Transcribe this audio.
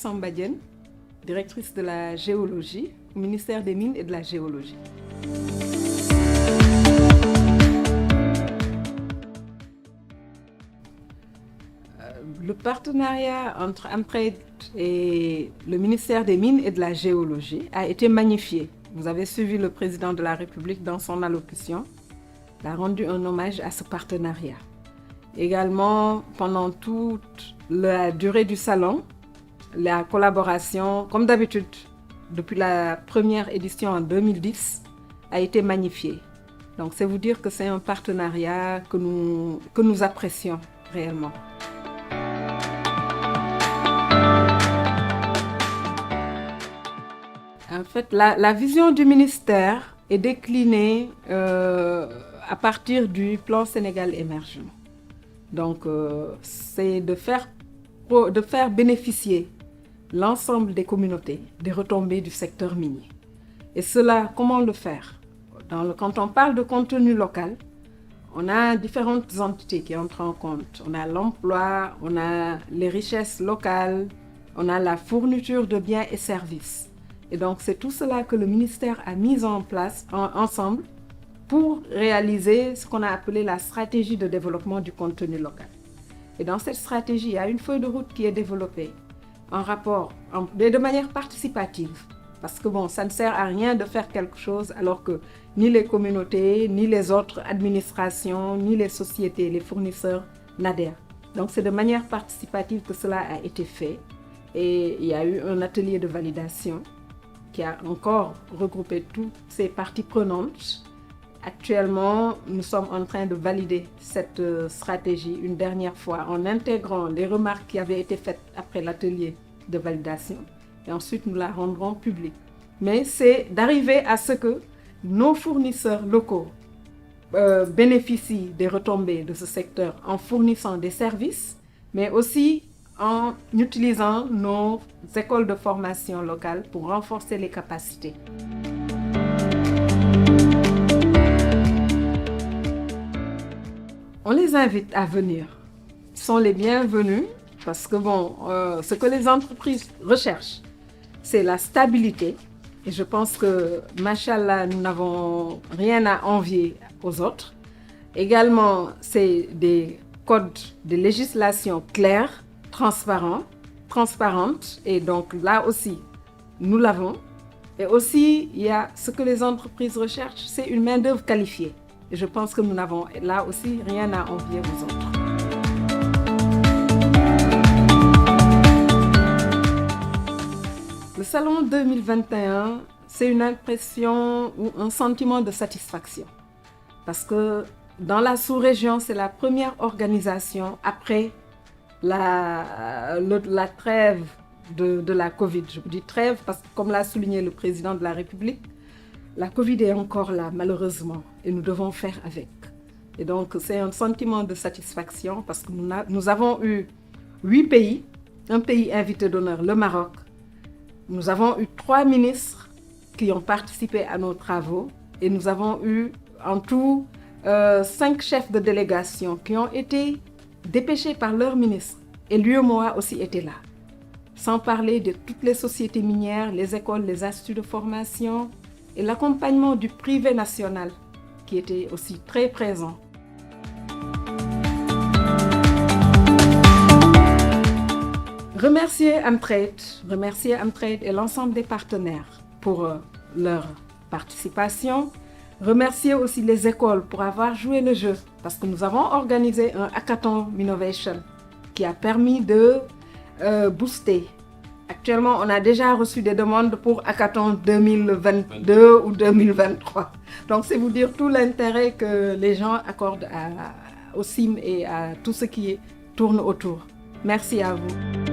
Samba Diène, directrice de la géologie au ministère des Mines et de la Géologie. Le partenariat entre Amtrade et le ministère des Mines et de la Géologie a été magnifié. Vous avez suivi le président de la République dans son allocution. Il a rendu un hommage à ce partenariat. Également, pendant toute la durée du salon, la collaboration, comme d'habitude, depuis la première édition en 2010, a été magnifiée. Donc, c'est vous dire que c'est un partenariat que nous apprécions réellement. En fait, la vision du ministère est déclinée à partir du plan Sénégal émergent. Donc, c'est de faire bénéficier l'ensemble des communautés des retombées du secteur minier. Et cela, comment le faire? Quand on parle de contenu local, on a différentes entités qui entrent en compte. On a l'emploi, on a les richesses locales, on a la fourniture de biens et services. Et donc, c'est tout cela que le ministère a mis en place ensemble pour réaliser ce qu'on a appelé la stratégie de développement du contenu local. Et dans cette stratégie, il y a une feuille de route qui est développée de manière participative. Parce que bon, ça ne sert à rien de faire quelque chose alors que ni les communautés, ni les autres administrations, ni les sociétés, les fournisseurs n'adhèrent. Donc, c'est de manière participative que cela a été fait. Et il y a eu un atelier de validation qui a encore regroupé toutes ces parties prenantes. Actuellement, nous sommes en train de valider cette stratégie une dernière fois en intégrant les remarques qui avaient été faites après l'atelier de validation et ensuite nous la rendrons publique. Mais c'est d'arriver à ce que nos fournisseurs locaux bénéficient des retombées de ce secteur en fournissant des services, mais aussi en utilisant nos écoles de formation locales pour renforcer les capacités. On les invite à venir. Ils sont les bienvenus parce que ce que les entreprises recherchent, c'est la stabilité. Et je pense que, machallah, nous n'avons rien à envier aux autres. Également, c'est des codes de législation clairs, transparentes. Et donc là aussi, nous l'avons. Et aussi, il y a ce que les entreprises recherchent, c'est une main-d'œuvre qualifiée. Et je pense que nous n'avons là aussi rien à envier aux autres. Le salon 2021, c'est une impression ou un sentiment de satisfaction. Parce que dans la sous-région, c'est la première organisation après la trêve de la Covid. Je vous dis trêve parce que, comme l'a souligné le président de la République, la Covid est encore là, malheureusement, et nous devons faire avec. Et donc, c'est un sentiment de satisfaction parce que nous avons eu 8 pays, un pays invité d'honneur, le Maroc. Nous avons eu 3 ministres qui ont participé à nos travaux et nous avons eu en tout 5 chefs de délégation qui ont été dépêchés par leur ministre. Et l'UEMOA aussi était là. Sans parler de toutes les sociétés minières, les écoles, les instituts de formation et l'accompagnement du privé national qui était aussi très présent. Remercier Amtrade et l'ensemble des partenaires pour leur participation. Remercier aussi les écoles pour avoir joué le jeu parce que nous avons organisé un hackathon Minnovation qui a permis de booster. Actuellement, on a déjà reçu des demandes pour hackathon 2022 ou 2023. Donc, c'est vous dire tout l'intérêt que les gens accordent au CIM et à tout ce qui tourne autour. Merci à vous.